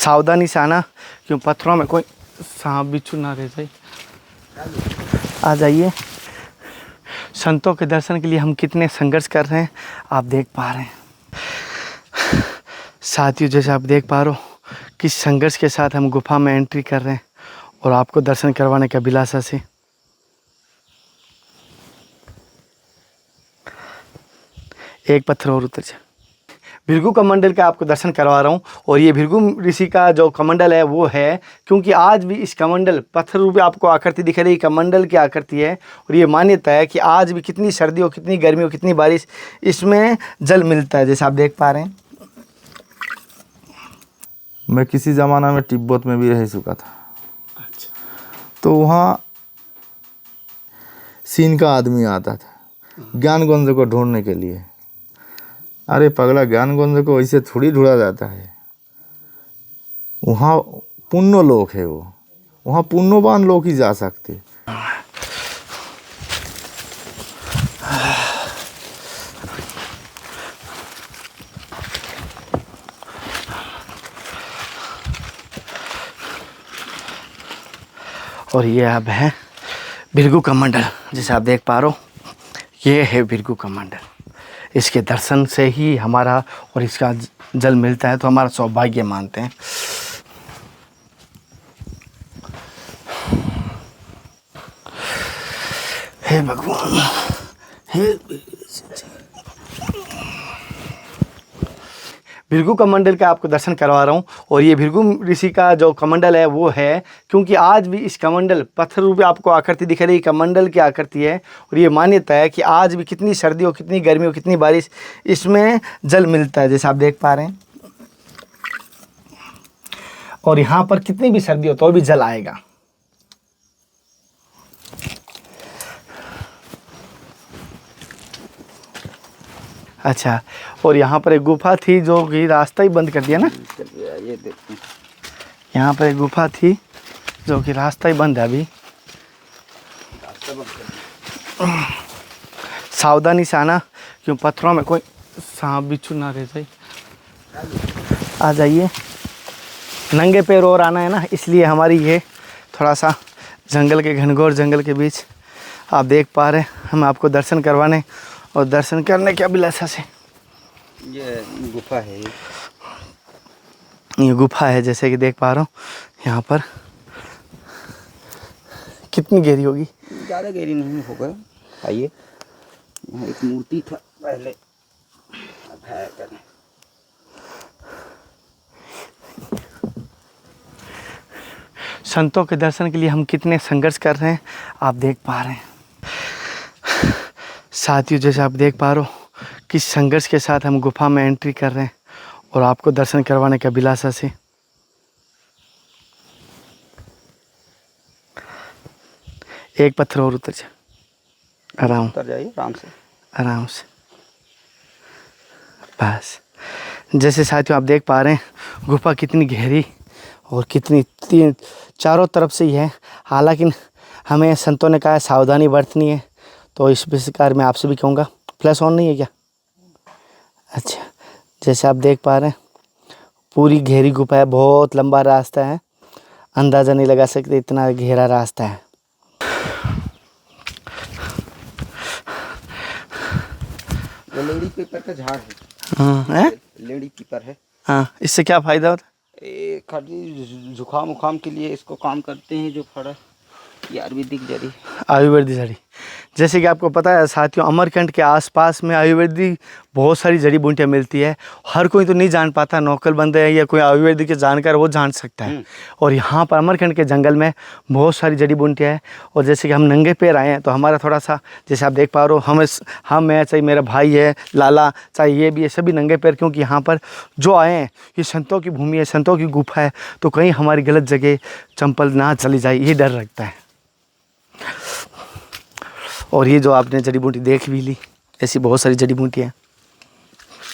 सावधानी से आना, क्यों पत्थरों में कोई सांप बिच्छू ना रह जाए। आ जाइए। संतों के दर्शन के लिए हम कितने संघर्ष कर रहे हैं आप देख पा रहे हैं साथियों। जैसे आप देख पा रहे हो किस संघर्ष के साथ हम गुफा में एंट्री कर रहे हैं और आपको दर्शन करवाने की अभिलाषा से। एक पत्थर और उतर जाए। भृगु कमंडल का आपको दर्शन करवा रहा हूँ और ये भृगु ऋषि का जो कमंडल है वो है, क्योंकि आज भी इस कमंडल पत्थर रूपी आपको आकृति दिख रही कमंडल की आकृति है। और ये मान्यता है कि आज भी कितनी सर्दी हो, कितनी गर्मी हो, कितनी बारिश, इसमें जल मिलता है, जैसे आप देख पा रहे हैं। मैं किसी ज़माना में तिब्बत में भी रह चुका था। अच्छा। तो वहाँ चीन का आदमी आता था ज्ञानगंज को ढूंढने के लिए। अरे पगला, ज्ञानगंज को ऐसे थोड़ी ढूंढा जाता है। वहाँ पुण्य लोक है, वो वहाँ पुण्यवान लोग ही जा सकते। और ये अब है भृगु कमंडल, जैसे आप देख पा रहे हो। ये है भृगु कमंडल। इसके दर्शन से ही हमारा और इसका जल मिलता है, तो हमारा सौभाग्य मानते हैं। हे भगवान, हे भृगु कमंडल का आपको दर्शन करवा रहा हूँ और ये भृगु ऋषि का जो कमंडल है वो है, क्योंकि आज भी इस कमंडल पत्थर रूपी आपको आकृति दिख रही कमंडल की आकृति है। और ये मान्यता है कि आज भी कितनी सर्दी हो, कितनी गर्मी हो, कितनी बारिश, इसमें जल मिलता है, जैसे आप देख पा रहे हैं। और यहाँ पर कितनी भी सर्दी हो तो भी जल आएगा। अच्छा, और यहाँ पर एक गुफा थी जो कि रास्ता ही बंद कर दिया ना। ये देखते हैं, यहाँ पर एक गुफा थी जो कि रास्ता ही बंद है अभी। रास्ता बंद कर दिया। सावधानी से आना, क्यों पत्थरों में कोई सांप बिच्छू ना रह जाए। आ जाइए। नंगे पैर और आना है ना, इसलिए हमारी ये थोड़ा सा जंगल के घनघोर जंगल के बीच आप देख पा रहे हैं। हम आपको दर्शन करवाने और दर्शन करने की अभिलाषा से। ये गुफा है, ये गुफा है, जैसे कि देख पा रहा हूँ। यहाँ पर कितनी गहरी होगी? ज़्यादा गहरी नहीं होगा। आइए, यहाँ एक मूर्ति था पहले, अब है करने। संतों के दर्शन के लिए हम कितने संघर्ष कर रहे हैं आप देख पा रहे हैं साथियों। जैसे आप देख पा रहे हो किस संघर्ष के साथ हम गुफा में एंट्री कर रहे हैं और आपको दर्शन करवाने की अभिलाषा से। एक पत्थर और उतर जाए। आराम, उतर जाइए आराम से, आराम से, बस। जैसे साथियों आप देख पा रहे हैं गुफा कितनी गहरी और कितनी चारों तरफ से ही है। हालांकि हमें संतों ने कहा है सावधानी बरतनी है, तो इस प्रकार मैं आपसे भी कहूँगा। फ्लैश ऑन नहीं है क्या? अच्छा, जैसे आप देख पा रहे हैं पूरी गहरी गुफा है, बहुत लंबा रास्ता है, अंदाज़ा नहीं लगा सकते इतना गहरा रास्ता है। वो लेडी पीपर का झाड़ है। हाँ, लेडी पीपर है। हाँ, इससे क्या फ़ायदा होता है? ये खाली जुकाम उखाम के लिए इसको काम करते हैं। जो फड़ा ये आयुर्वेदिक जड़ी, आयुर्वेदिक जड़ी। जैसे कि आपको पता है साथियों, अमरकंटक के आसपास में आयुर्वेदिक बहुत सारी जड़ी बूटियाँ मिलती है। हर कोई तो नहीं जान पाता, नौकल बंदे है या कोई आयुर्वेदिक के जानकार वो जान सकता है। और यहाँ पर अमरकंटक के जंगल में बहुत सारी जड़ी बूटियाँ हैं। और जैसे कि हम नंगे पैर आए हैं तो हमारा थोड़ा सा, जैसे आप देख पा रहे हो, हम मैं चाहे मेरा भाई है लाला, चाहे ये भी है, सभी नंगे पैर, क्योंकि यहाँ पर जो आए हैं ये संतों की भूमि है, संतों की गुफा है। तो कहीं हमारी गलत जगह चंपल ना चली जाए, ये डर लगता है। और ये जो आपने जड़ी बूटी देख भी ली, ऐसी बहुत सारी जड़ी बूटियाँ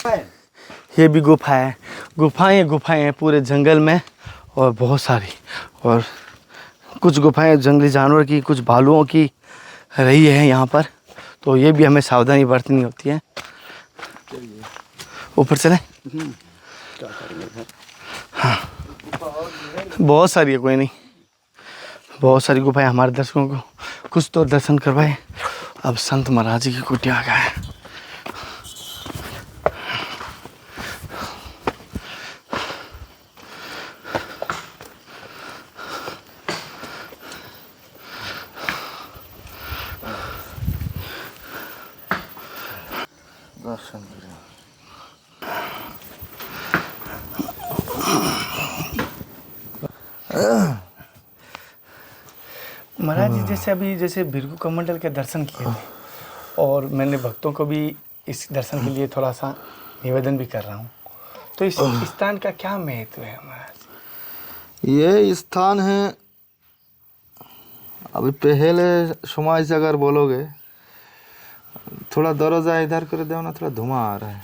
हैं। ये भी गुफा है, गुफाएं हैं पूरे जंगल में, और बहुत सारी। और कुछ गुफाएं जंगली जानवर की, कुछ भालुओं की रही है यहाँ पर। तो ये भी हमें सावधानी बरतनी होती है। ऊपर चले। हाँ, बहुत सारी है, कोई नहीं, बहुत सारी गुफाएं हमारे दर्शकों को कुछ तो दर्शन करवाए। अब संत महाराज जी की कुटिया आ गया है। दर्शन महाराज जी जैसे अभी जैसे भृगु कमंडल के दर्शन किए थे, और मैंने भक्तों को भी इस दर्शन के लिए थोड़ा सा निवेदन भी कर रहा हूँ, तो इस स्थान का क्या महत्व है महाराज? ये स्थान है, अभी पहले समय से अगर बोलोगे, थोड़ा दरवाजा इधर कर दो ना, थोड़ा धुआं आ रहा है।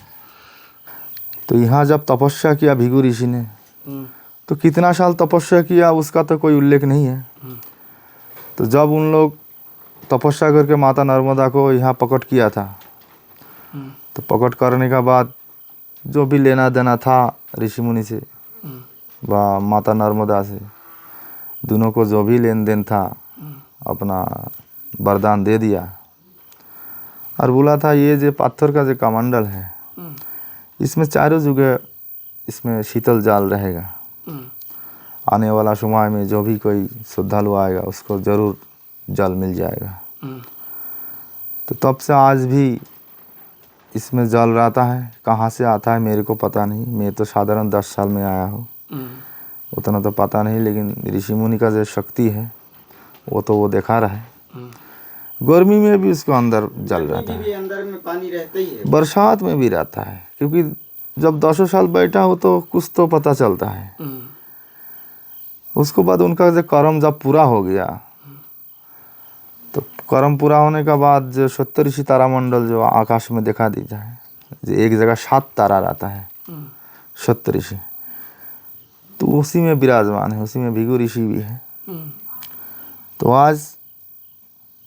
तो यहाँ जब तपस्या किया भृगु ऋषि ने, तो कितना साल तपस्या किया उसका तो कोई उल्लेख नहीं है। तो जब उन लोग तपस्या करके माता नर्मदा को यहाँ प्रकट किया था, तो प्रकट करने का बाद जो भी लेना देना था ऋषि मुनि से व माता नर्मदा से, दोनों को जो भी लेन देन था अपना वरदान दे दिया, और बोला था ये जो पत्थर का जो कमंडल है, इसमें चारों जगह इसमें शीतल जल रहेगा। आने वाला समय में जो भी कोई श्रद्धालु आएगा उसको ज़रूर जल मिल जाएगा। तो तब से आज भी इसमें जल रहता है। कहाँ से आता है मेरे को पता नहीं, मैं तो साधारण 10 साल में आया हूँ, उतना तो पता नहीं, लेकिन ऋषि मुनि का जो शक्ति है वो तो वो दिखा रहा है। गर्मी में भी उसको अंदर जल रहता है, अंदर में पानी रहता ही है, बरसात में भी रहता है, क्योंकि जब 10 साल बैठा हो तो कुछ तो पता चलता है। उसको बाद उनका जो कर्म जब पूरा हो गया, तो कर्म पूरा होने का बाद जो सप्तऋषि तारामंडल जो आकाश में दिखा दीता है, जो एक जगह 7 तारा रहता है सप्तऋषि, तो उसी में विराजमान है, उसी में भृगु ऋषि भी है। तो आज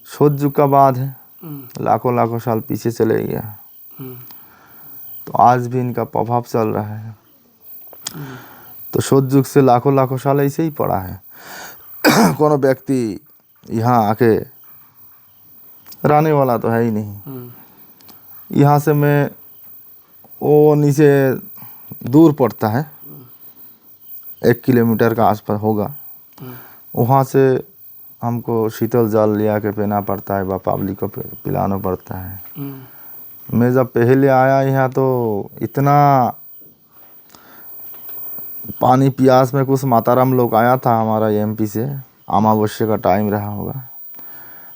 सोच युग का बाद है, लाखों लाखों साल पीछे चले गया, तो आज भी इनका प्रभाव चल रहा है। तो सोच युग से लाखों लाखों साल ऐसे ही पड़ा है। कोनो व्यक्ति यहाँ आके रहने वाला तो है ही नहीं। यहाँ से मैं वो नीचे दूर पड़ता है, 1 किलोमीटर का आसपास होगा, वहाँ से हमको शीतल जल लिया के पीना पड़ता है व पब्लिक को पिलाना पड़ता है। मैं जब पहले आया यहाँ तो इतना पानी प्यास में, कुछ माताराम लोग आया था हमारा एमपी से, अमावस्या का टाइम रहा होगा,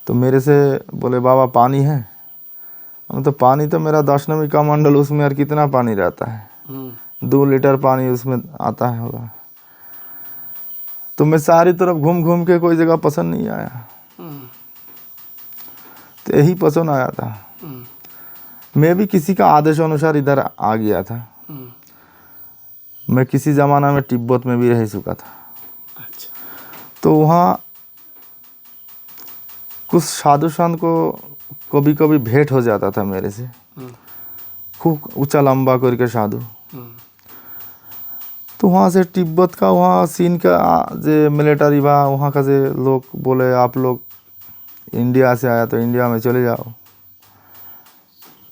तो मेरे से बोले बाबा पानी है? तो पानी तो मेरा 10 नंबर का मंडल, उसमें और कितना पानी रहता है, 2 लीटर पानी उसमें आता है होगा। तो मैं सारी तरफ घूम घूम के कोई जगह पसंद नहीं आया, तो यही पसंद आया था। मैं भी किसी का आदेश अनुसार इधर आ गया था। मैं किसी ज़माना में तिब्बत में भी रह चुका था। अच्छा। तो वहाँ कुछ साधु संत को कभी कभी भेंट हो जाता था मेरे से, खूब ऊंचा लंबा करके साधु। तो वहाँ से तिब्बत का वहाँ सीन का जो मिलिट्री बा, वहाँ का जो लोग बोले आप लोग इंडिया से आया तो इंडिया में चले जाओ।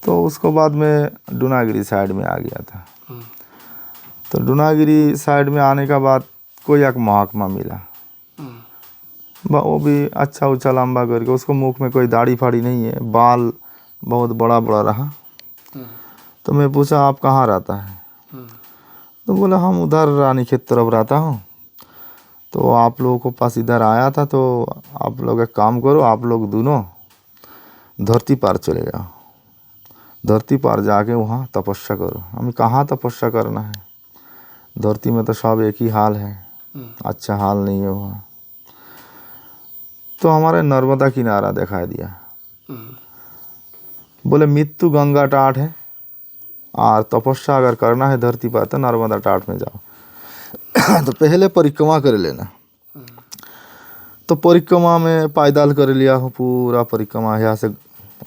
तो उसको बाद में डूनागिरी साइड में आ गया था। तो डूनागिरी साइड में आने का बाद कोई एक महकमा मिला, वो भी अच्छा ऊंचा लंबा करके, उसको मुख में कोई दाढ़ी फाड़ी नहीं है, बाल बहुत बड़ा बड़ा रहा। तो मैं पूछा आप कहाँ रहता है? तो बोला हम उधर रानीखेत तरफ रहता हूँ, तो आप लोगों को पास इधर आया था, तो आप लोग एक काम करो, आप लोग दोनों धरती पार चले जाओ, धरती पार जाके वहाँ तपस्या करो। हमें कहाँ तपस्या करना है, धरती में तो सब एक ही हाल है, अच्छा हाल नहीं है वहाँ। तो हमारे नर्मदा किनारा दिखाई दिया, बोले मृत्यु गंगा टाट है और तपस्या अगर करना है धरती पर तो नर्मदा टाट में जाओ। तो पहले परिक्रमा कर लेना। तो परिक्रमा में पैदल कर लिया हूँ, पूरा परिक्रमा यहाँ से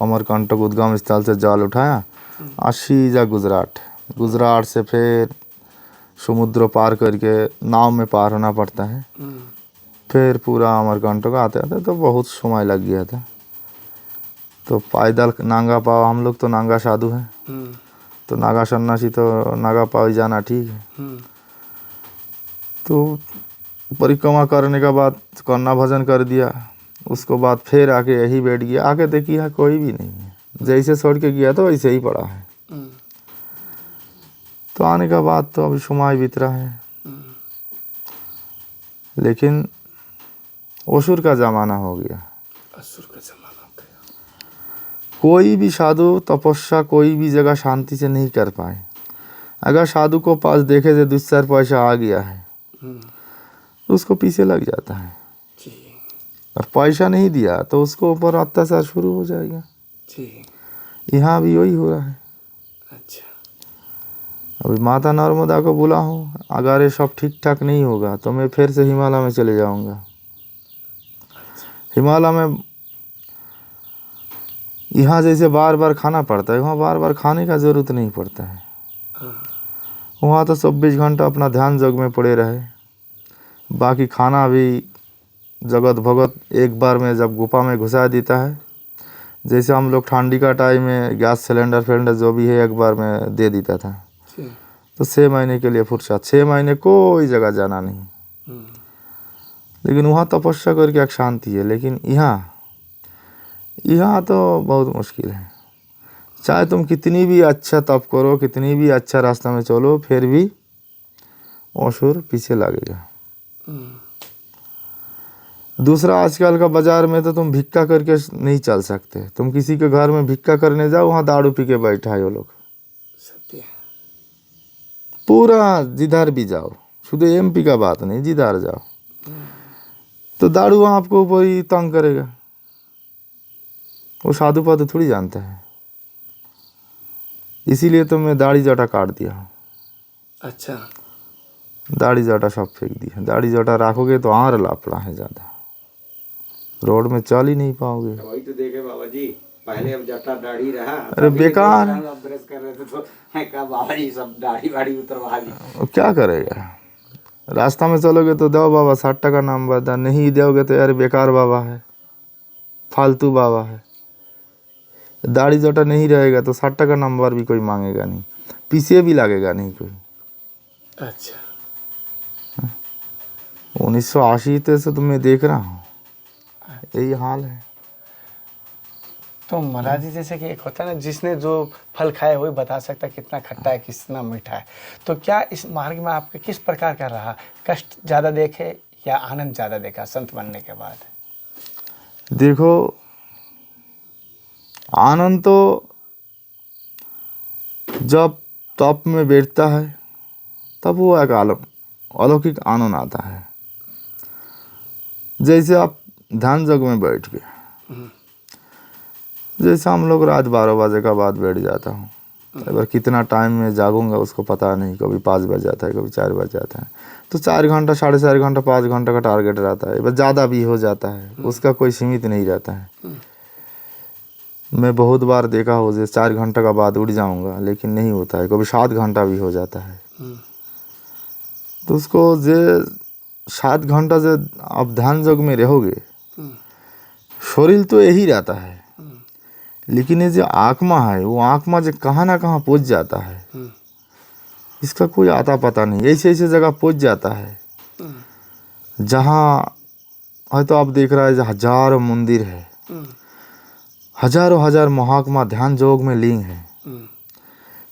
अमरकंटक उद्गम स्थल से जल उठाया और सीधा गुजरात, गुजरात से फिर समुद्र पार करके नाव में पार होना पड़ता है। फिर पूरा अमरकंटक आते आते तो बहुत समय लग गया था। तो पैदल नांगा पाव, हम लोग तो नांगा साधु हैं, तो नागा सन्यासी तो नागा पाव ही जाना ठीक है। तो परिक्रमा करने के बाद कन्ना भजन कर दिया, उसको बाद फिर आके यही बैठ गया। आके देखी है कोई भी नहीं है, जैसे छोड़ के गया तो वैसे ही पड़ा है। तो आने के बाद तो अभी समय बीत रहा है, लेकिन असुर का ज़माना हो गया। असुर का ज़माना हो गया। कोई भी साधु तपस्या कोई भी जगह शांति से नहीं कर पाए। अगर साधु को पास देखे से 2-4 पैसा आ गया है तो उसको पीछे लग जाता है, और पैसा नहीं दिया तो उसको ऊपर अत्याचार शुरू हो जाएगा। यहाँ भी वही हो रहा है। अच्छा, अभी माता नर्मदा को बोला हूँ, अगर ये सब ठीक ठाक नहीं होगा तो मैं फिर से हिमालय में चले जाऊँगा। हिमालय में यहाँ जैसे बार बार खाना पड़ता है, वहाँ बार बार खाने का ज़रूरत नहीं पड़ता है। वहाँ तो 24 घंटा अपना ध्यान जग में पड़े रहे। बाकी खाना भी जगत भगत एक बार में जब गुफा में घुसा देता है, जैसे हम लोग ठंडी का टाइम में गैस सिलेंडर जो भी है एक बार में दे देता था। तो 6 महीने के लिए फुर्सत, 6 महीने कोई जगह जाना नहीं। लेकिन वहाँ तपस्या करके एक शांति है। लेकिन यहाँ तो बहुत मुश्किल है। चाहे तुम कितनी भी अच्छा तप करो, कितनी भी अच्छा रास्ता में चलो, फिर भी असुर पीछे लगेगा। दूसरा, आजकल का बाजार में तो तुम भिक्का करके नहीं चल सकते। तुम किसी के घर में भिक्का करने जाओ, वहाँ दारू पी के बैठा है वो लोग। सत्य। पूरा जिधर भी जाओ, शुद्ध MP का बात नहीं, जिधर जाओ तो दारू वहाँ आपको ऊपर ही तंग करेगा। वो साधु पाधु थोड़ी जानता है। इसीलिए तो मैं दाढ़ी जटा काट दिया हूँ। अच्छा, दाढ़ी जटा सब फेंक दिया। दाढ़ी जटा रखोगे तो आर लापड़ा है ज़्यादा, रोड में चल ही नहीं पाओगे। वही तो देखे बाबा जी, पहले अब जटा दाढ़ी रहा, अरे बेकार, अब ब्रश कर रहे थे तो मैं कहा बाबा जी सब दाढ़ी वाड़ी उतरवा दी। वो क्या करेगा। रास्ता में चलोगे तो दो बाबा 60 टका नाम बता, नहीं दोगे तो यार बेकार बाबा है, फालतू बाबा है। दाढ़ी जटा नहीं रहेगा तो 60 टका नंबर भी कोई मांगेगा नहीं, पीछे भी लगेगा नहीं कोई। अच्छा, 1980 से तो मैं देख रहा हूँ यही हाल है। तो महाराज जी, जैसे कि एक होता है ना, जिसने जो फल खाया वही बता सकता है कितना खट्टा है कितना मीठा है। तो क्या इस मार्ग में आपके किस प्रकार का रहा? कष्ट ज़्यादा देखे या आनंद ज़्यादा देखा संत बनने के बाद? देखो, आनंद तो जब तप में बैठता है तब वो एक अलौकिक आनंद आता है। जैसे आप ध्यान जग में बैठ गए, जैसे हम लोग रात 12 बजे का बाद बैठ जाता हूँ। अगर कितना टाइम में जागूंगा उसको पता नहीं, कभी 5 बज जाता है, कभी 4 बज जाता है। तो 4 घंटा, 4.5 घंटा, 5 घंटा का टारगेट रहता है। बस ज़्यादा भी हो जाता है, उसका कोई सीमित नहीं रहता है। मैं बहुत बार देखा हो जैसे 4 घंटा का बाद उठ जाऊंगा, लेकिन नहीं होता है। कभी 7 घंटा भी हो जाता है। तो उसको जे 7 घंटा से आप ध्यान जग में रहोगे, शरीर तो यही रहता है, लेकिन ये जो आत्मा है, वो आत्मा जो कहाँ ना कहाँ पहुँच जाता है, इसका कोई आता पता नहीं। ऐसे ऐसे जगह पहुँच जाता है जहाँ है तो आप देख रहे हैं हजारों मंदिर है, हजारों हजार महात्मा ध्यान योग में लीन है।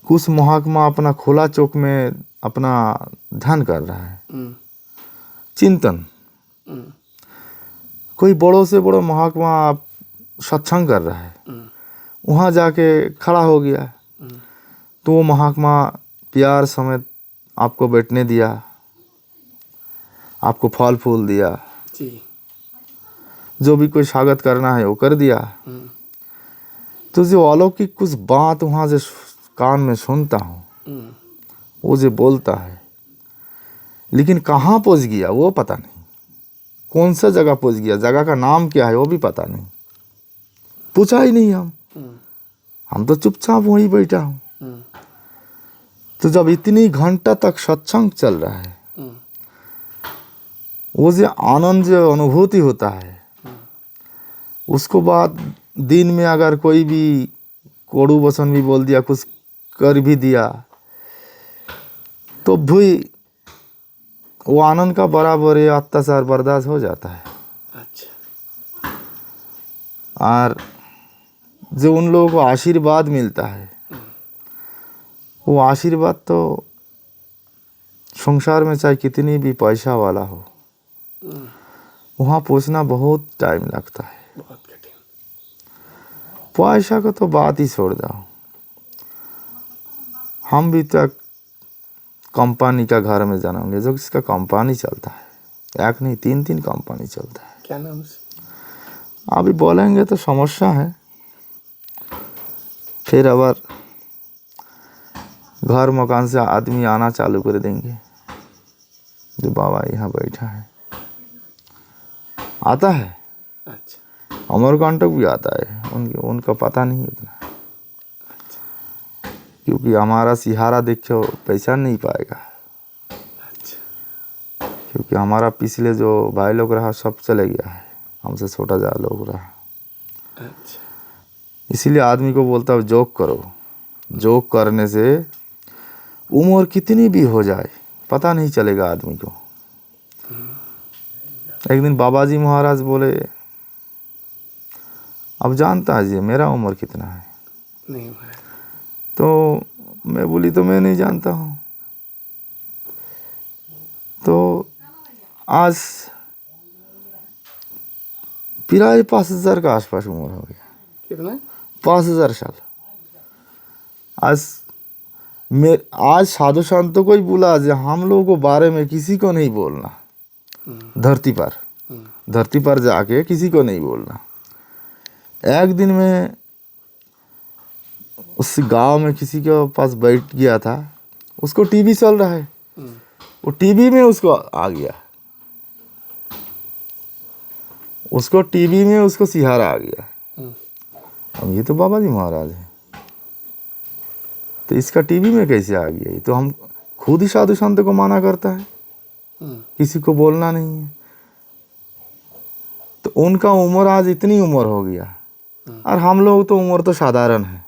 कुछ महात्मा अपना खुला चौक में अपना ध्यान कर रहा है, चिंतन। कोई बड़ों से बड़ो महात्मा सत्संग कर रहा है, वहाँ जाके खड़ा हो गया तो वो महात्मा प्यार समेत आपको बैठने दिया, आपको फल फूल दिया जी। जो भी कोई स्वागत करना है वो कर दिया। तो जो अलौकिक कुछ बात वहाँ से कान में सुनता हूँ, वो जो बोलता है, लेकिन कहाँ पहुँच गया वो पता नहीं, कौन सा जगह पहुँच गया, जगह का नाम क्या है वो भी पता नहीं, पूछा ही नहीं। हम तो चुपचाप वहीं बैठा हूँ। तो जब इतनी घंटा तक सत्संग चल रहा है, वो जो आनंद जो अनुभूति होता है, उसको बाद दिन में अगर कोई भी कोड़ू वचन भी बोल दिया, कुछ कर भी दिया, तो भी वो आनंद का बराबर है अत्याचार बर्दाश्त हो जाता है। अच्छा। और जो उन लोगों को आशीर्वाद मिलता है, वो आशीर्वाद तो संसार में चाहे कितनी भी पैसा वाला हो, वहाँ पहुँचना बहुत टाइम लगता है। बहुत कठिन। पैसा को तो बात ही छोड़ दो। हम भी तो कंपनी का घर में जन्म लिया, जो इसका कंपनी चलता है, एक नहीं 3-3 कंपनी चलता है। क्या नाम है? अभी बोलेंगे तो समस्या है, फिर अगर घर मकान से आदमी आना चालू कर देंगे, जो बाबा यहाँ बैठा है आता है, अच्छा। अमरकांटक भी आता है, उनका पता नहीं उतना, क्योंकि हमारा सिहारा देखो पहचान नहीं पाएगा। अच्छा। क्योंकि हमारा पिछले जो भाई लोग रहा सब चले गया है, हमसे छोटा जा लोग रहा। अच्छा। इसीलिए आदमी को बोलता है जोक करो। जोक करने से उम्र कितनी भी हो जाए पता नहीं चलेगा आदमी को। एक दिन बाबा जी महाराज बोले, अब जानता है जी मेरा उम्र कितना है? नहीं भाई। तो मैं बोली तो मैं नहीं जानता हूँ। तो आज प्राय 5000 का आसपास उम्र हो गया। कितना? 5000 साल। आज साधु संतों को ही बोला जो हम लोगों को बारे में किसी को नहीं बोलना, धरती पर जाके किसी को नहीं बोलना। एक दिन में उस गांव में किसी के पास बैठ गया था, उसको टीवी चल रहा है, वो टीवी में उसको आ गया, उसको टीवी में उसको सिहारा आ गया। अब ये तो बाबा जी महाराज है, तो इसका टीवी में कैसे आ गया? ये तो हम खुद ही साधु संत को माना करता है, किसी को बोलना नहीं है। तो उनका उम्र आज इतनी उम्र हो गया, और हम लोग तो उम्र तो साधारण है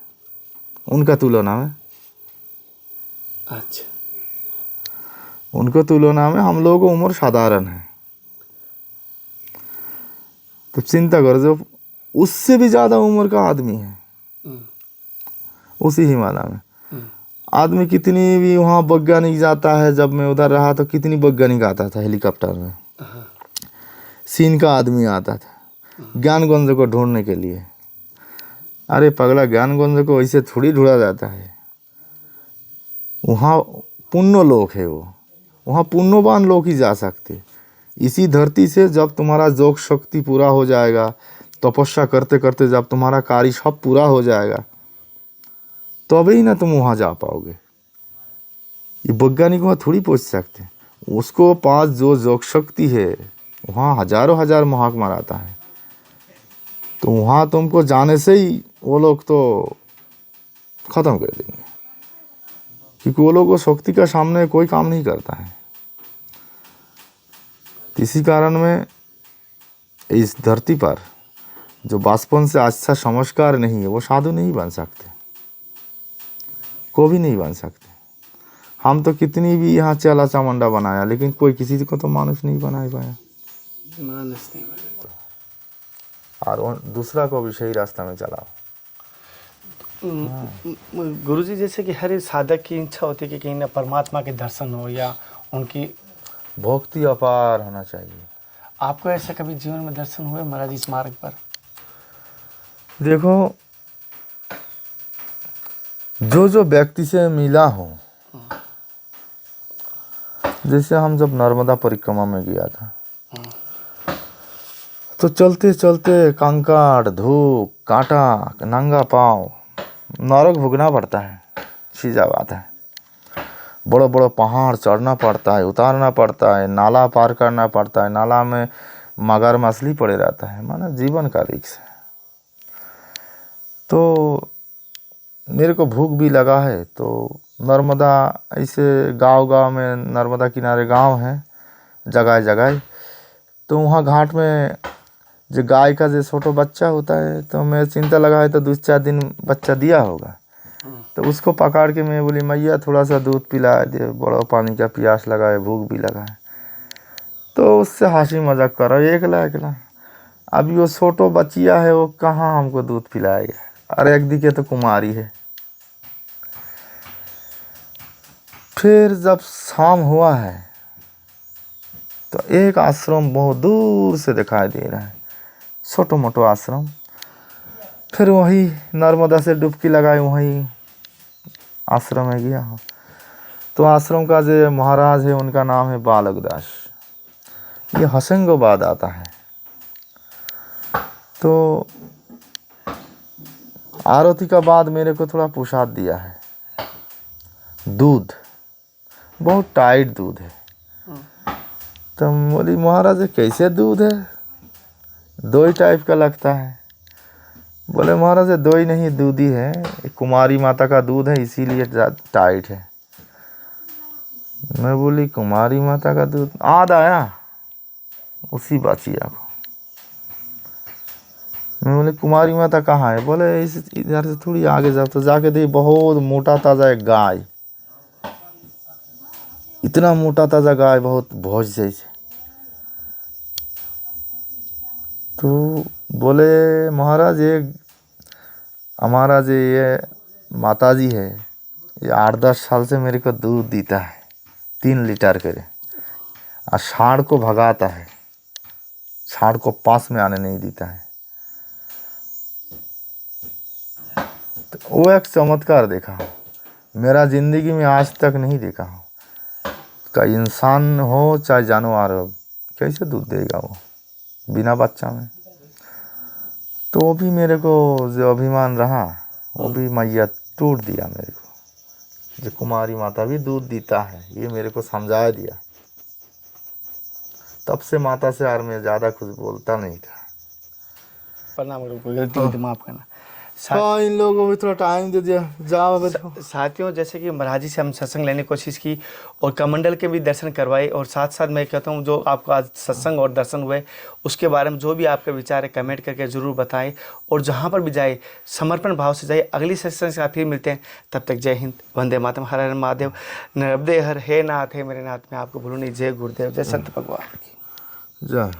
उनका तुलना में। अच्छा। उनको तुलना में हम लोगों को उम्र साधारण है। तो चिंता करो, जो उससे भी ज़्यादा उम्र का आदमी है उसी हिमालय में, आदमी कितनी भी वहाँ वैज्ञानिक जाता है। जब मैं उधर रहा तो कितनी वैज्ञानिक आता था हेलीकॉप्टर में, चीन का आदमी आता था ज्ञानगंज को ढूंढने के लिए। अरे पगला, ज्ञानगंज को वैसे थोड़ी ढूंढा जाता है, वहाँ पुण्य लोक है, वहाँ पुण्यवान लोग ही जा सकते। इसी धरती से जब तुम्हारा योग शक्ति पूरा हो जाएगा, तपस्या करते करते जब तुम्हारा कार्य सब पूरा हो जाएगा, तभी ना तुम वहाँ जा पाओगे। ये वैज्ञानिक वहाँ थोड़ी पहुँच सकते। उसको पास जो योग शक्ति है, वहाँ हजारों हजार महात्मा आता है, तो वहाँ तुमको जाने से ही वो लोग तो ख़त्म कर देंगे, क्योंकि वो लोग को शक्ति का सामने कोई काम नहीं करता है। इसी कारण में इस धरती पर जो बचपन से अच्छा संस्कार नहीं है, वो साधु नहीं बन सकते, को भी नहीं बन सकते। हम तो कितनी भी यहाँ चला चामुंडा बनाया, लेकिन कोई किसी को तो मानुष नहीं बना पाया। मानस नहीं बना। और दूसरा को भी सही रास्ता में चलाओ। गुरुजी, जैसे कि हर एक साधक की इच्छा होती है कि कहीं ना परमात्मा के दर्शन हो या उनकी भक्ति अपार होना चाहिए। आपको ऐसा कभी जीवन में दर्शन हुए महाराज इस मार्ग पर? देखो, जो व्यक्ति से मिला हो, जैसे हम जब नर्मदा परिक्रमा में गया था, तो चलते चलते कंकड़, धूप, कांटा, नंगा पाँव, नरक भोगना पड़ता है। सीधा बात है। बड़े बड़े पहाड़ चढ़ना पड़ता है, उतारना पड़ता है, नाला पार करना पड़ता है, नाला में मगर मछली पड़े रहता है, माने जीवन का रिस्क है। तो मेरे को भूख भी लगा है, तो नर्मदा ऐसे गांव में नर्मदा किनारे गांव हैं जगह जगह, तो वहाँ घाट में जो गाय का जो छोटा बच्चा होता है, तो मैं चिंता लगाए तो 2-4 दिन बच्चा दिया होगा, तो उसको पकड़ के मैं बोली मैया थोड़ा सा दूध पिला दे, बड़ा पानी का प्यास लगा है, भूख भी लगा है। तो उससे हंसी मजाक करो एकला। अभी वो छोटो बच्चिया है, वो कहाँ हमको दूध पिलाएगा। अरे एक दिखे तो कुमारी है। फिर जब शाम हुआ है तो एक आश्रम बहुत दूर से दिखाई दे रहा है, छोटो मोटो आश्रम। फिर वही नर्मदा से डुबकी लगाई, वही आश्रम में गया। तो आश्रम का जो महाराज है उनका नाम है बालक दास। ये होशंगाबाद आता है। तो आरती का बाद मेरे को थोड़ा प्रसाद दिया है, दूध, बहुत टाइट दूध है। तो बोली महाराज कैसे दूध है, दो ही टाइप का लगता है। बोले महाराज दो ही नहीं, दूध ही है, कुमारी माता का दूध है इसीलिए टाइट है। मैं बोली कुमारी माता का दूध, आद आया उसी बचिया को। मैं बोले कुमारी माता कहाँ है? बोले इस इधर से थोड़ी आगे जाओ तो जाके देखिए बहुत मोटा ताज़ा एक गाय, इतना मोटा ताज़ा गाय, बहुत भोज जैसे। तो बोले महाराज ये हमारा जो ये माताजी है, ये 8-10 साल से मेरे को दूध देता है 3 लीटर करे, और सांड को भगाता है, सांड को पास में आने नहीं देता है। तो वो एक चमत्कार देखा हूँ, मेरा ज़िंदगी में आज तक नहीं देखा हूँ। का इंसान हो चाहे जानवर हो, कैसे दूध देगा वो बिना बच्चा में? तो वो भी मेरे को जो अभिमान रहा, वो भी मैया टूट दिया मेरे को। जो कुमारी माता भी दूध देता है, ये मेरे को समझा दिया। तब से माता से यार मैं ज़्यादा कुछ बोलता नहीं था। प्रणाम, कोई गलती हुई तो माफ़ करना। हाँ, इन लोगों को भी थोड़ा टाइम दे दिया, जाओ बैठो। साथियों, जैसे कि महाराज जी से हम सत्संग लेने की कोशिश की और कमंडल के भी दर्शन करवाए, और साथ साथ मैं कहता हूँ जो आपको आज सत्संग और दर्शन हुए उसके बारे में जो भी आपके विचार है कमेंट करके ज़रूर बताएं, और जहाँ पर भी जाए समर्पण भाव से जाए। अगली सत्संग से आप फिर मिलते हैं, तब तक जय हिंद, वंदे मातरम, हर हर महादेव, नर्मदे हर, हे नाथ हे मेरे नाथ, में आपको भूलू नहीं। जय गुरुदेव, जय संत भगवान की जा।